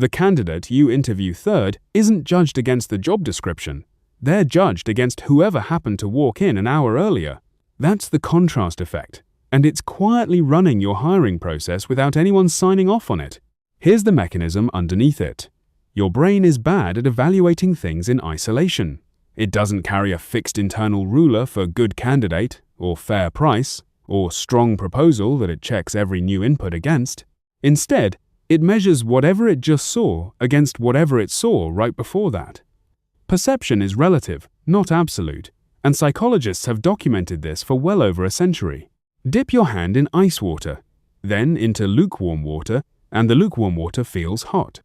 The candidate you interview third isn't judged against the job description. They're judged against whoever happened to walk in an hour earlier. That's the contrast effect, and it's quietly running your hiring process without anyone signing off on it. Here's the mechanism underneath it. Your brain is bad at evaluating things in isolation. It doesn't carry a fixed internal ruler for good candidate, or fair price, or strong proposal that it checks every new input against. Instead, it measures whatever it just saw against whatever it saw right before that. Perception is relative, not absolute, and psychologists have documented this for well over a century. Dip your hand in ice water, then into lukewarm water, and the lukewarm water feels hot.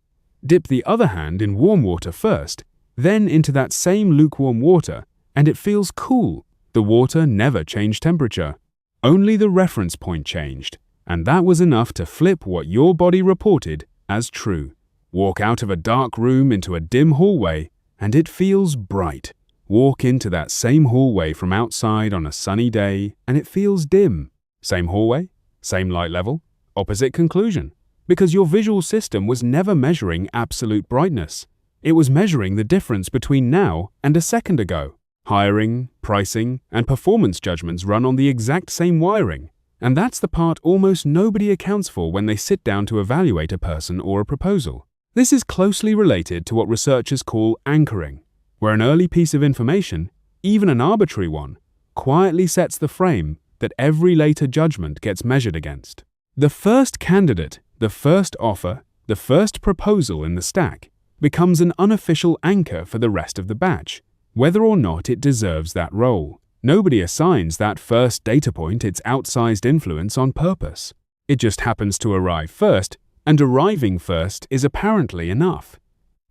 Dip the other hand in warm water first, then into that same lukewarm water, and it feels cool. The water never changed temperature. Only the reference point changed, and that was enough to flip what your body reported as true. Walk out of a dark room into a dim hallway, and it feels bright. Walk into that same hallway from outside on a sunny day, and it feels dim. Same hallway, same light level, opposite conclusion. Because your visual system was never measuring absolute brightness. It was measuring the difference between now and a second ago. Hiring, pricing, and performance judgments run on the exact same wiring. And that's the part almost nobody accounts for when they sit down to evaluate a person or a proposal. This is closely related to what researchers call anchoring, where an early piece of information, even an arbitrary one, quietly sets the frame that every later judgment gets measured against. The first candidate, the first offer, the first proposal in the stack becomes an unofficial anchor for the rest of the batch, whether or not it deserves that role. Nobody assigns that first data point its outsized influence on purpose. It just happens to arrive first, and arriving first is apparently enough.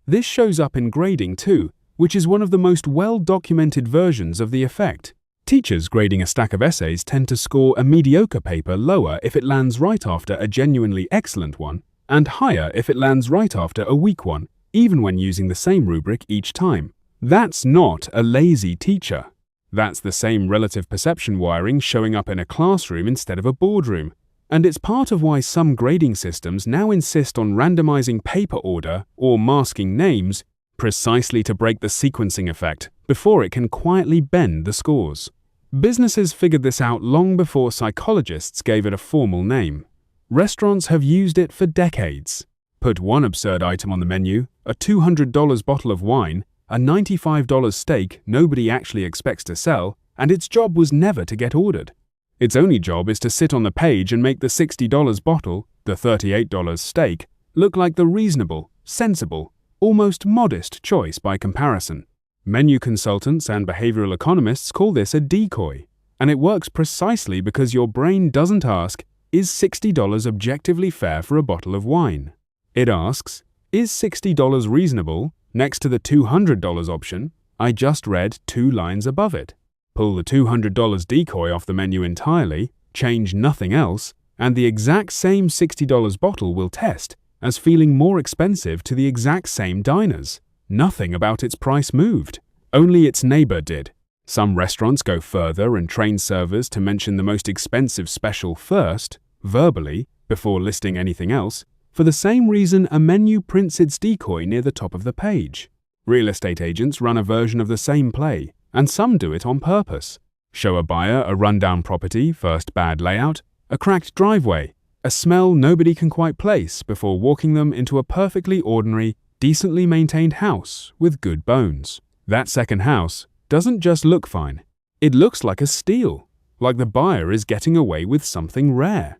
This shows up in grading too, which is one of the most well-documented versions of the effect. Teachers grading a stack of essays tend to score a mediocre paper lower if it lands right after a genuinely excellent one, and higher if it lands right after a weak one, even when using the same rubric each time. That's not a lazy teacher. That's the same relative perception wiring showing up in a classroom instead of a boardroom. And it's part of why some grading systems now insist on randomizing paper order or masking names precisely to break the sequencing effect before it can quietly bend the scores. Businesses figured this out long before psychologists gave it a formal name. Restaurants have used it for decades. Put one absurd item on the menu, a $200 bottle of wine, a $95 steak nobody actually expects to sell, and its job was never to get ordered. Its only job is to sit on the page and make the $60 bottle, the $38 steak, look like the reasonable, sensible, almost modest choice by comparison. Menu consultants and behavioral economists call this a decoy, and it works precisely because your brain doesn't ask, is $60 objectively fair for a bottle of wine? It asks, is $60 reasonable next to the $200 option I just read 2 lines above it? Pull the $200 decoy off the menu entirely, change nothing else, and the exact same $60 bottle will test as feeling more expensive to the exact same diners. Nothing about its price moved. Only its neighbor did. Some restaurants go further and train servers to mention the most expensive special first, verbally, before listing anything else, for the same reason a menu prints its decoy near the top of the page. Real estate agents run a version of the same play, and some do it on purpose. Show a buyer a rundown property, first bad layout, a cracked driveway, a smell nobody can quite place before walking them into a perfectly ordinary, decently maintained house with good bones. That second house doesn't just look fine. It looks like a steal, like the buyer is getting away with something rare.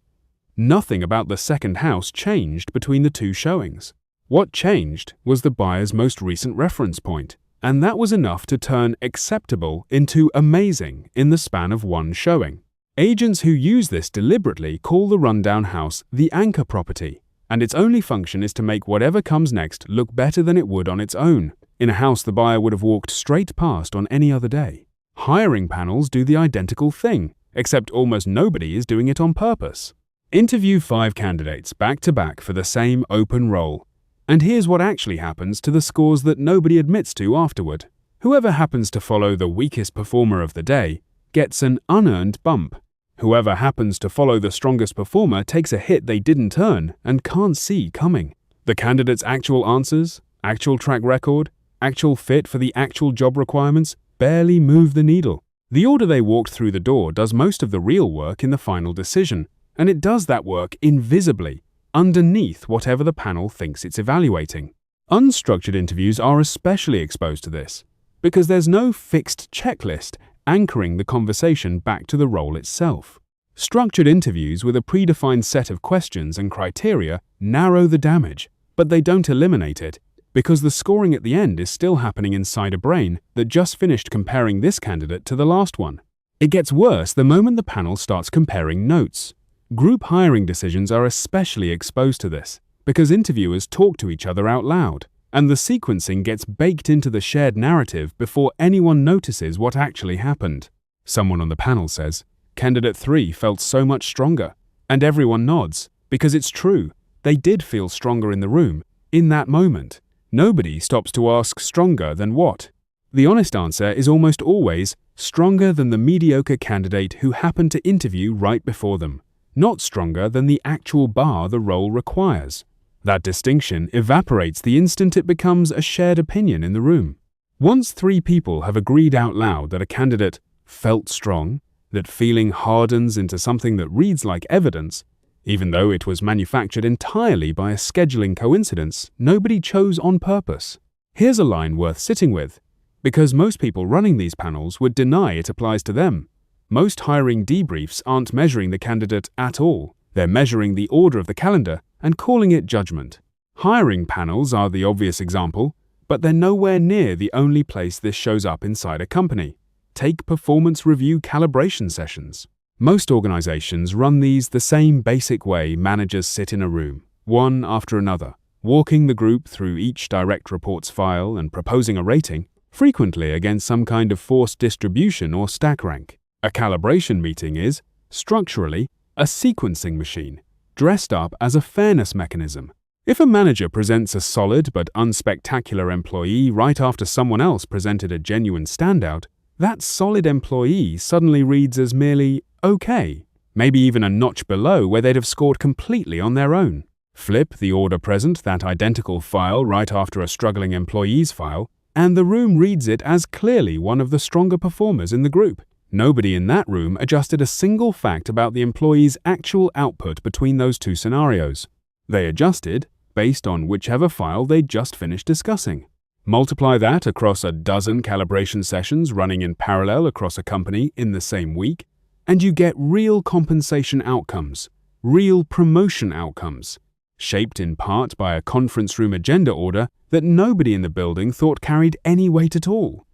Nothing about the second house changed between the 2 showings. What changed was the buyer's most recent reference point, and that was enough to turn acceptable into amazing in the span of 1 showing. Agents who use this deliberately call the rundown house the anchor property, and its only function is to make whatever comes next look better than it would on its own, in a house the buyer would have walked straight past on any other day. Hiring panels do the identical thing, except almost nobody is doing it on purpose. Interview 5 candidates back to back for the same open role. And here's what actually happens to the scores that nobody admits to afterward. Whoever happens to follow the weakest performer of the day gets an unearned bump. Whoever happens to follow the strongest performer takes a hit they didn't earn and can't see coming. The candidate's actual answers, actual track record, actual fit for the actual job requirements barely move the needle. The order they walked through the door does most of the real work in the final decision, and it does that work invisibly, underneath whatever the panel thinks it's evaluating. Unstructured interviews are especially exposed to this, because there's no fixed checklist anchoring the conversation back to the role itself. Structured interviews with a predefined set of questions and criteria narrow the damage, but they don't eliminate it, because the scoring at the end is still happening inside a brain that just finished comparing this candidate to the last one. It gets worse the moment the panel starts comparing notes. Group hiring decisions are especially exposed to this, because interviewers talk to each other out loud, and the sequencing gets baked into the shared narrative before anyone notices what actually happened. Someone on the panel says, "Candidate 3 felt so much stronger," and everyone nods, because it's true, they did feel stronger in the room, in that moment. Nobody stops to ask stronger than what. The honest answer is almost always stronger than the mediocre candidate who happened to interview right before them, not stronger than the actual bar the role requires. That distinction evaporates the instant it becomes a shared opinion in the room. Once 3 people have agreed out loud that a candidate felt strong, that feeling hardens into something that reads like evidence, even though it was manufactured entirely by a scheduling coincidence nobody chose on purpose. Here's a line worth sitting with, because most people running these panels would deny it applies to them. Most hiring debriefs aren't measuring the candidate at all. They're measuring the order of the calendar and calling it judgment. Hiring panels are the obvious example, but they're nowhere near the only place this shows up inside a company. Take performance review calibration sessions. Most organizations run these the same basic way managers sit in a room, one after another, walking the group through each direct reports file and proposing a rating, frequently against some kind of forced distribution or stack rank. A calibration meeting is, structurally, a sequencing machine, dressed up as a fairness mechanism. If a manager presents a solid but unspectacular employee right after someone else presented a genuine standout, that solid employee suddenly reads as merely okay, maybe even a notch below where they'd have scored completely on their own. Flip the order present that identical file right after a struggling employee's file, and the room reads it as clearly one of the stronger performers in the group. Nobody in that room adjusted a single fact about the employee's actual output between those 2 scenarios. They adjusted based on whichever file they'd just finished discussing. Multiply that across a dozen calibration sessions running in parallel across a company in the same week, and you get real compensation outcomes, real promotion outcomes, shaped in part by a conference room agenda order that nobody in the building thought carried any weight at all.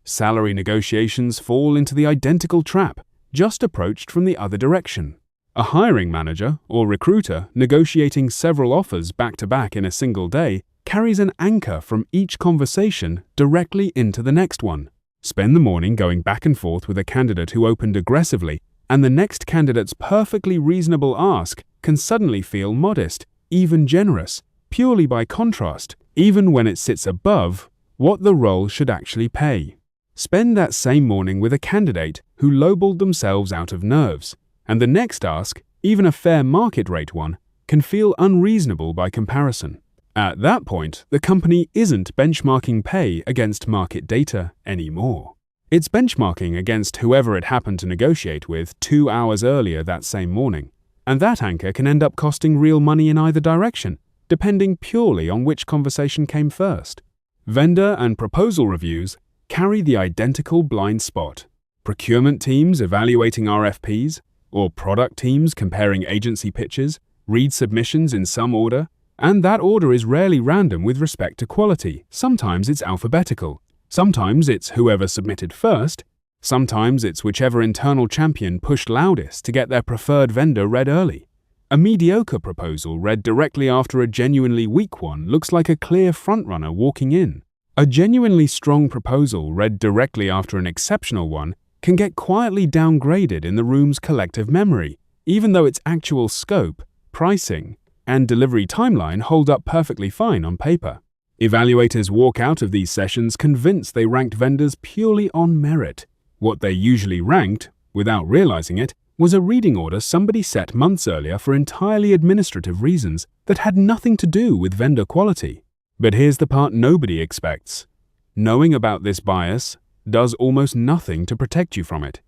Salary negotiations fall into the identical trap, just approached from the other direction. A hiring manager or recruiter negotiating several offers back-to-back in a single day carries an anchor from each conversation directly into the next one. Spend the morning going back and forth with a candidate who opened aggressively, and the next candidate's perfectly reasonable ask can suddenly feel modest, even generous, purely by contrast, even when it sits above what the role should actually pay. Spend that same morning with a candidate who lowballed themselves out of nerves, and the next ask, even a fair market rate one, can feel unreasonable by comparison. At that point, the company isn't benchmarking pay against market data anymore. It's benchmarking against whoever it happened to negotiate with 2 hours earlier that same morning, and that anchor can end up costing real money in either direction, depending purely on which conversation came first. Vendor and proposal reviews carry the identical blind spot. Procurement teams evaluating RFPs, or product teams comparing agency pitches, read submissions in some order, and that order is rarely random with respect to quality. Sometimes it's alphabetical. Sometimes it's whoever submitted first. Sometimes it's whichever internal champion pushed loudest to get their preferred vendor read early. A mediocre proposal read directly after a genuinely weak one looks like a clear frontrunner walking in. A genuinely strong proposal read directly after an exceptional one can get quietly downgraded in the room's collective memory, even though its actual scope, pricing, and delivery timeline hold up perfectly fine on paper. Evaluators walk out of these sessions convinced they ranked vendors purely on merit. What they usually ranked, without realizing it, was a reading order somebody set months earlier for entirely administrative reasons that had nothing to do with vendor quality. But here's the part nobody expects. Knowing about this bias does almost nothing to protect you from it.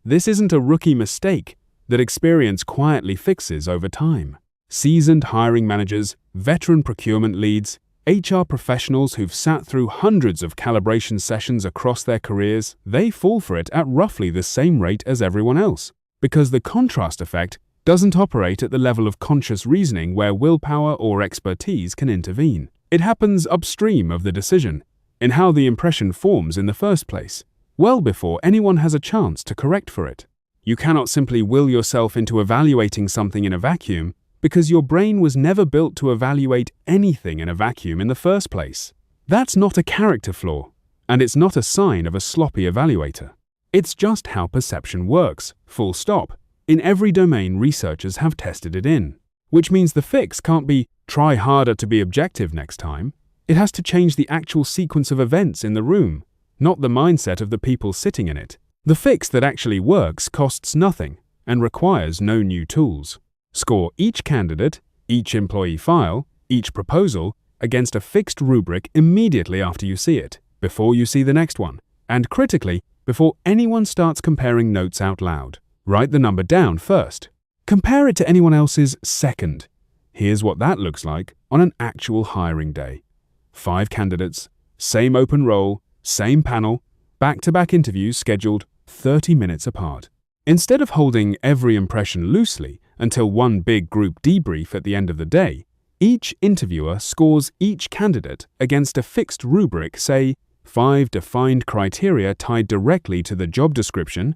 This isn't a rookie mistake that experience quietly fixes over time. Seasoned hiring managers, veteran procurement leads, HR professionals who've sat through hundreds of calibration sessions across their careers, they fall for it at roughly the same rate as everyone else, because the contrast effect doesn't operate at the level of conscious reasoning where willpower or expertise can intervene. It happens upstream of the decision, in how the impression forms in the first place, well before anyone has a chance to correct for it. You cannot simply will yourself into evaluating something in a vacuum because your brain was never built to evaluate anything in a vacuum in the first place. That's not a character flaw, and it's not a sign of a sloppy evaluator. It's just how perception works, full stop. In every domain researchers have tested it in. Which means the fix can't be try harder to be objective next time. It has to change the actual sequence of events in the room, not the mindset of the people sitting in it. The fix that actually works costs nothing and requires no new tools. Score each candidate, each employee file, each proposal against a fixed rubric immediately after you see it, before you see the next one, and critically, before anyone starts comparing notes out loud. Write the number down first. Compare it to anyone else's second. Here's what that looks like on an actual hiring day. 5 candidates, same open role, same panel, back-to-back interviews scheduled 30 minutes apart. Instead of holding every impression loosely until one big group debrief at the end of the day, each interviewer scores each candidate against a fixed rubric, say 5 defined criteria tied directly to the job description,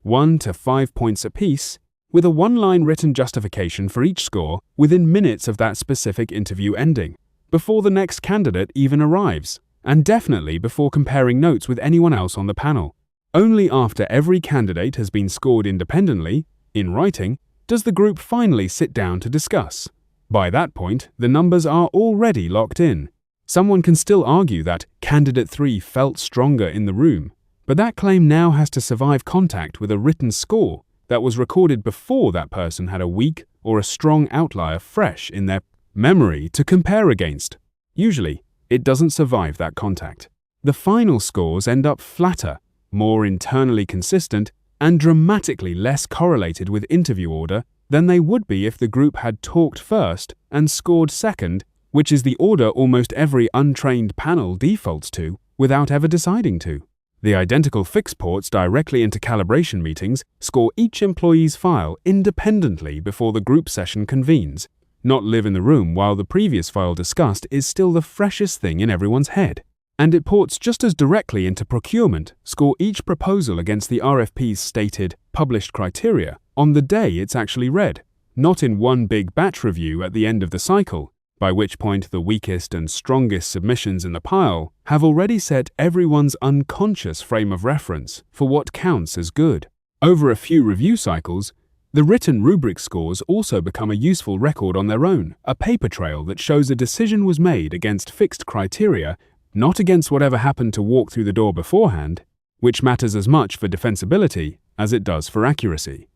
1 to 5 points apiece, with a one-line written justification for each score within minutes of that specific interview ending, before the next candidate even arrives, and definitely before comparing notes with anyone else on the panel. Only after every candidate has been scored independently, in writing, does the group finally sit down to discuss. By that point, the numbers are already locked in. Someone can still argue that candidate 3 felt stronger in the room, but that claim now has to survive contact with a written score that was recorded before that person had a weak or a strong outlier fresh in their memory to compare against. Usually, it doesn't survive that contact. The final scores end up flatter, more internally consistent, and dramatically less correlated with interview order than they would be if the group had talked first and scored second, which is the order almost every untrained panel defaults to without ever deciding to. The identical fix ports directly into calibration meetings score each employee's file independently before the group session convenes, not live in the room while the previous file discussed is still the freshest thing in everyone's head. And it ports just as directly into procurement, score each proposal against the RFP's stated, published criteria on the day it's actually read, not in one big batch review at the end of the cycle, by which point the weakest and strongest submissions in the pile have already set everyone's unconscious frame of reference for what counts as good. Over a few review cycles, the written rubric scores also become a useful record on their own, a paper trail that shows a decision was made against fixed criteria, not against whatever happened to walk through the door beforehand, which matters as much for defensibility as it does for accuracy.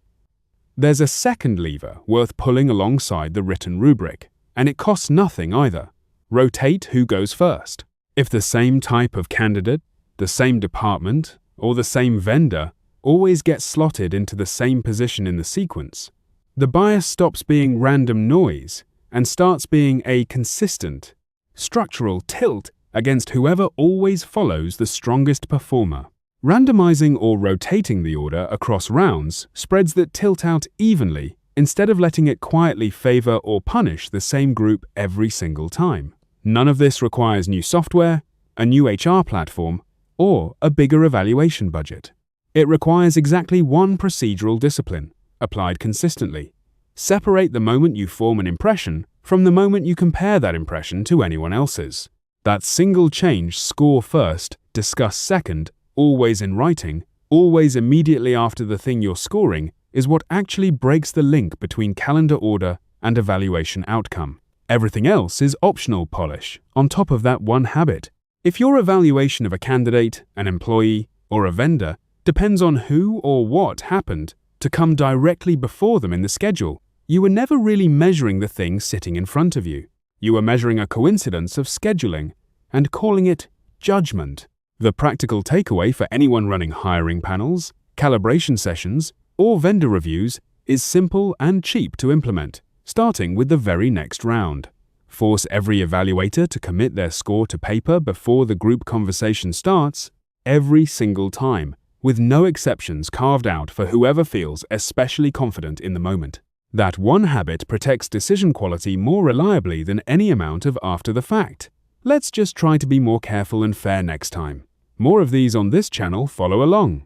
There's a second lever worth pulling alongside the written rubric, and it costs nothing either. Rotate who goes first. If the same type of candidate, the same department, or the same vendor always gets slotted into the same position in the sequence, the bias stops being random noise and starts being a consistent, structural tilt against whoever always follows the strongest performer. Randomizing or rotating the order across rounds spreads that tilt out evenly instead of letting it quietly favor or punish the same group every single time. None of this requires new software, a new HR platform, or a bigger evaluation budget. It requires exactly one procedural discipline, applied consistently. Separate the moment you form an impression from the moment you compare that impression to anyone else's. That single change, score first, discuss second, always in writing, always immediately after the thing you're scoring, is what actually breaks the link between calendar order and evaluation outcome. Everything else is optional polish on top of that one habit. If your evaluation of a candidate, an employee, or a vendor depends on who or what happened to come directly before them in the schedule. You were never really measuring the thing sitting in front of you. You were measuring a coincidence of scheduling and calling it judgment. The practical takeaway for anyone running hiring panels, calibration sessions, or vendor reviews is simple and cheap to implement, starting with the very next round. Force every evaluator to commit their score to paper before the group conversation starts, every single time, with no exceptions carved out for whoever feels especially confident in the moment. That one habit protects decision quality more reliably than any amount of after the fact. Let's just try to be more careful and fair next time. More of these on this channel. Follow along.